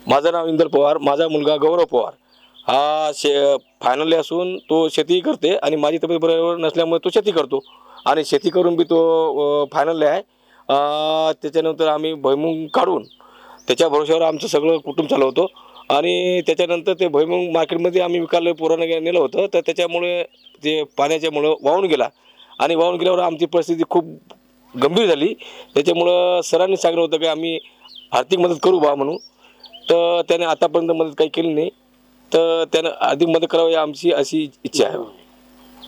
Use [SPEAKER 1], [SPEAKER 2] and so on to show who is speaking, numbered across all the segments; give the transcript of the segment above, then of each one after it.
[SPEAKER 1] माझं नाव इंदर पवार, माझा मुलगा गौरव पवार हा फायनली असून तो शेती करते आणि माझी तब्येत बरोबर नसल्यामुळे तो शेती करतो आणि शेती करून बी तो फायनली आहे। त्याच्यानंतर आम्ही भुईमुग काढून त्याच्या भरोश्यावर आमचं सगळं कुटुंब चालवतो आणि त्याच्यानंतर ते भुईमुग मार्केटमध्ये आम्ही विकायला पोरांना नेलं होतं, तर त्याच्यामुळे ते पाण्याच्यामुळं वाहून गेला आणि वाहून गेल्यावर आमची परिस्थिती खूप गंभीर झाली। त्याच्यामुळं सरांनी सांगितलं होतं की आम्ही आर्थिक मदत करू बा म्हणून, तर त्याने आतापर्यंत मदत काही केली नाही, तर त्यानं अधिक मदत करावी आमची अशी इच्छा आहे,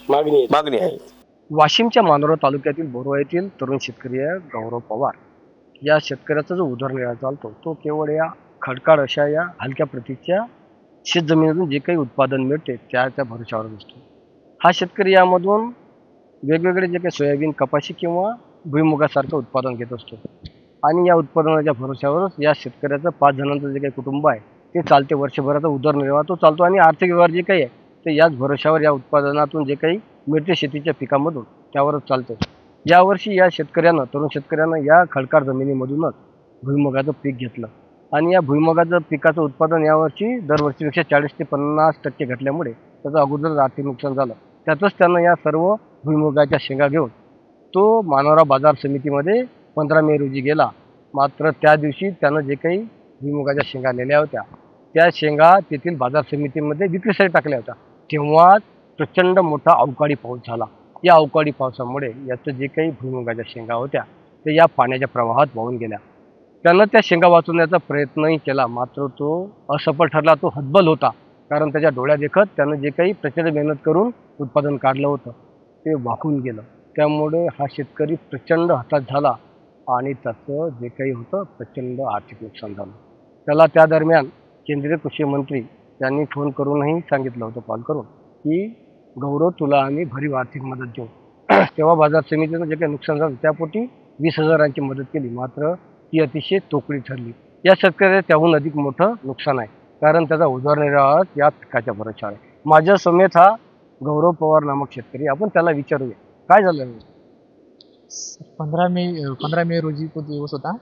[SPEAKER 1] मागणी आहे।
[SPEAKER 2] वाशिमच्या मानोरा तालुक्यातील बोरवा येथील तरुण शेतकरी आहे गौरव पवार। या शेतकऱ्याचा जो उदरनिर्वाह चालतो तो केवळ या खडकाळ अशा या हलक्या प्रतीच्या शेतजमिनीतून जे काही उत्पादन मिळते त्या भरोश्यावर असतो। हा शेतकरी यामधून वेगवेगळे जे काही सोयाबीन, कपाशी किंवा भुईमुगासारखं उत्पादन घेत असतो आणि या उत्पादनाच्या भरोश्यावरच या शेतकऱ्याचं 5 जणांचं जे काही कुटुंब आहे ते चालते। वर्षभराचा उदरनिर्वाह तो चालतो आणि आर्थिक व्यवहार जे काही आहे ते याच भरोश्यावर या उत्पादनातून जे काही मिळते शेतीच्या पिकामधून त्यावरच चालते। यावर्षी या शेतकऱ्यानं, तरुण शेतकऱ्यानं या खडकाळ जमिनीमधूनच भुईमुगाचं पीक घेतलं आणि या भुईमुगाचं पिकाचं उत्पादन यावर्षी दरवर्षीपेक्षा 40 ते 50% घटल्यामुळे त्याचं अगोदरच आर्थिक नुकसान झालं। त्यातच त्यानं या सर्व भुईमुगाच्या शेंगा घेऊन तो मानोरा बाजार समितीमध्ये 15 मे रोजी गेला। मात्र त्या दिवशी त्यानं जे काही भुईमुगाच्या शेंगा नेल्या होत्या त्या शेंगा तेथील बाजार समितीमध्ये विक्रीसाठी टाकल्या होत्या, तेव्हा प्रचंड मोठा अवकाळी पाऊस झाला। या अवकाळी पावसामुळे याचं जे काही भुईमुगाच्या शेंगा होत्या ते या पाण्याच्या प्रवाहात वाहून गेल्या। त्यानं त्या शेंगा वाचवण्याचा प्रयत्नही केला, मात्र तो असफल ठरला। तो हतबल होता, कारण त्याच्या डोळ्यादेखत त्यानं जे काही प्रचंड मेहनत करून उत्पादन काढलं होतं ते वाहून गेलं। त्यामुळे हा शेतकरी प्रचंड हताश झाला आणि त्याचं जे काही होतं प्रचंड आर्थिक नुकसान झालं। त्याला त्या दरम्यान केंद्रीय कृषी मंत्री यांनी फोन करूनही सांगितलं होतं, कॉल करून, की गौरव तुला आम्ही भरीव आर्थिक मदत देऊ। तेव्हा बाजार समितीचं जे काही नुकसान झालं त्यापोटी 20,000ची मदत केली, मात्र ती अतिशय तोकडी ठरली। या शेतकऱ्याला त्याहून अधिक मोठं नुकसान आहे, कारण त्याचा उदरनिर्वाह या पिकाच्या भरोश्यावर आहे। माझ्या समेत हा गौरव पवार नामक शेतकरी, आपण त्याला विचारूया काय झालं।
[SPEAKER 3] 15 मे रोजी तो दिवस होता।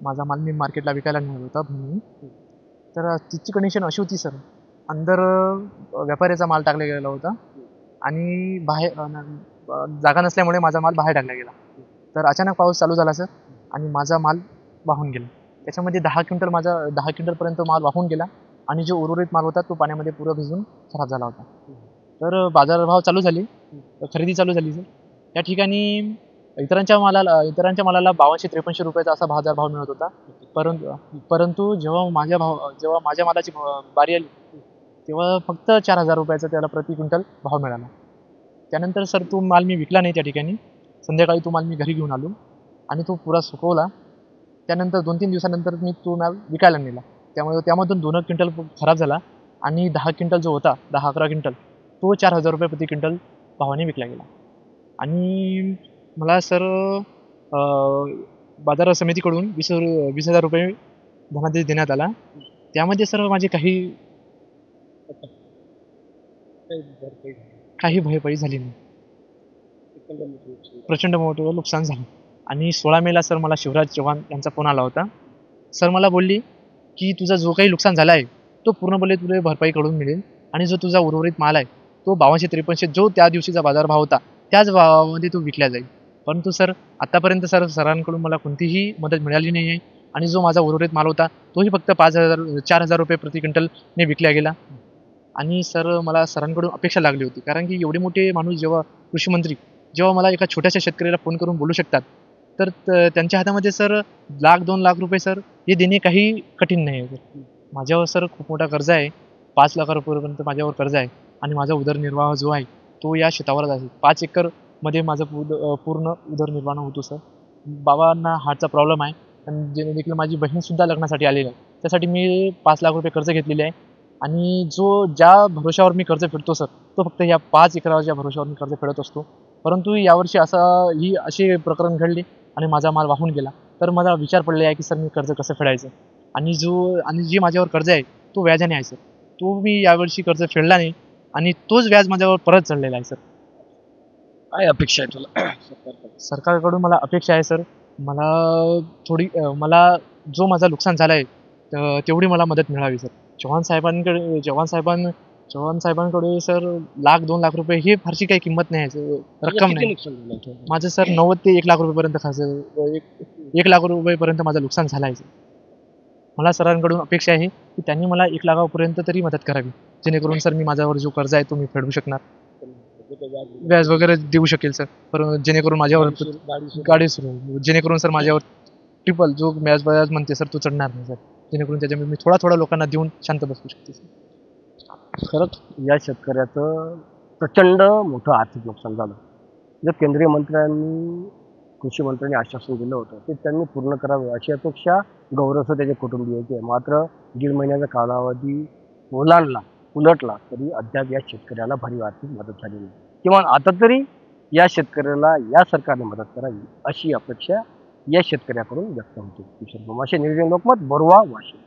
[SPEAKER 3] माझा माल मी मार्केटला विकायला नेला होता भुईमुग। तर तिची कंडिशन अशी होती सर, अंदर व्यापाऱ्याचा माल टाकला गेला होता आणि बाहेर जागा नसल्यामुळे माझा माल बाहेर टाकला गेला। तर अचानक पाऊस चालू झाला सर आणि माझा माल वाहून गेला। त्याच्यामध्ये 10 क्विंटलपर्यंत माल वाहून गेला आणि जो उर्वरित माल होता तो पाण्यामध्ये पुरं भिजून खराब झाला होता। तर बाजारभाव चालू झाले, खरेदी चालू झाली सर। त्या ठिकाणी इतरांच्या मालाला 5200-5300 रुपयाचा असा बाजारभाव मिळत होता, परंतु जेव्हा माझ्या मालाची बारी आली तेव्हा फक्त 4000 रुपयाचा त्याला प्रति क्विंटल भाव मिळाला। त्यानंतर सर तो माल मी विकला नाही। त्या ठिकाणी संध्याकाळी तो माल मी घरी घेऊन आलो आणि तो पुरा सुकवला। त्यानंतर 2-3 दिवसानंतर मी तो माल विकायला नेला, त्यामुळे त्यामधून 2 क्विंटल खराब झाला आणि 10 क्विंटल जो होता, 10-11 क्विंटल, तो 4000 रुपये प्रति क्विंटल भावाने विकला गेला। आणि मला सर बाजार समितीकडून 20,000 रुपये धनादेश देण्यात आला। त्यामध्ये सर माझे काही भरपाई झाली नाही, प्रचंड मोठं नुकसान झालं। आणि 16 मेला सर मला शिवराज चव्हाण यांचा फोन आला होता। सर मला बोलली की तुझा जो काही नुकसान झाला आहे तो पूर्णपणे तुला भरपाई कडून मिळेल आणि जो तुझा उर्वरित माल आहे तो 5200-5300 जो त्या दिवशीचा बाजारभाव होता त्याच भावामध्ये तो विकला जाईल। परंतु सर आतापर्यंत सरांकडून मला कोणतीही मदत मिळाली नाही आहे आणि जो माझा उर्वरित माल होता तोही फक्त 4,000 रुपये प्रति क्विंटलने विकला गेला। आणि सर मला सरांकडून अपेक्षा लागली होती, कारण की एवढे मोठे माणूस जेव्हा कृषी मंत्री जेव्हा मला एका छोट्याशा शेतकऱ्याला फोन करून बोलू शकतात, तर त्यांच्या हातामध्ये सर 1,00,000-2 लाख रुपये सर हे देणे काही कठीण नाही आहे सर। माझ्यावर सर खूप मोठा कर्ज आहे, 5 लाख रुपयेपर्यंत माझ्यावर कर्ज आहे आणि माझा उदरनिर्वाह जो आहे तो या शेतावरच आहे। 5 एकरमध्ये माझं पूर्ण उदरनिर्वाह होतो सर। बाबांना हार्टचा प्रॉब्लेम आहे आणि जे देखील माझी बहीणसुद्धा लग्नासाठी आलेली आहे, त्यासाठी मी 5 लाख रुपये कर्ज घेतलेले आहे आणि ज्या भरोश्यावर मी कर्ज फेडतो सर तो फक्त या 5 एकराच्या भरोश्यावर मी कर्ज फेडत असतो। परंतु यावर्षी असे प्रकरण घडले आणि माझा माल वाहून गेला, तर माझा विचार पडले आहे की सर मी कर्ज कसं फेडायचं आणि जे माझ्यावर कर्ज आहे तो व्याजाने आहे सर। तो मी यावर्षी कर्ज फेडला नाही आणि तोच व्याज माझ्यावर परत चढलेला आहे सर।
[SPEAKER 2] काय अपेक्षा आहे तुला
[SPEAKER 3] सरकारकडून मला अपेक्षा आहे सर, मला जो माझा नुकसान झाला आहे तर तेवढी मला मदत मिळावी सर. चव्हाण साहेबांकडे सर 1,00,000-2,00,000 रुपये ही फारशी काही किंमत नाही आहे सर, रक्कम
[SPEAKER 2] किती
[SPEAKER 3] नाही.
[SPEAKER 2] नुकसान झालं होतं?
[SPEAKER 3] माझं सर 90 ते 1,00,000 रुपयेपर्यंत एक लाख रुपयेपर्यंत माझं नुकसान झालं आहे सर. मला सरांकडून अपेक्षा आहे की त्यांनी मला 1,00,000पर्यंत तरी मदत करावी, जेणेकरून सर मी माझ्यावर जो कर्ज आहे तो मी फेडू शकणार, व्याज वगैरे देऊ शकेल सर. जेणेकरून माझ्यावर गाडी सुरू होईल. जेणेकरून सर माझ्यावर ट्रिपल जो व्याज म्हणते सर तो चढणार नाही सर, जेणेकरून त्याच्यामुळे मी थोडा लोकांना देऊन शांत बसू शकते सर.
[SPEAKER 2] खरंच या शेतकऱ्याचं प्रचंड मोठं आर्थिक नुकसान झालं. जे केंद्रीय मंत्र्यांनी कृषी मंत्र्यांनी आश्वासन दिलं होतं ते त्यांनी पूर्ण करावे अशी अपेक्षा गौरवसह त्याचे कुटुंबियाची आहे. मात्र 1.5 महिन्याचा कालावधी उलटला तरी अद्याप या शेतकऱ्याला भरीव आर्थिक मदत झाली नाही. किमान आता तरी या शेतकऱ्याला या सरकारने मदत करावी अशी अपेक्षा या शेतकऱ्याकडून व्यक्त होते. किशोर भोमाशे, निर्विघ्न लोकमत, बोरव्हा, वाशिम.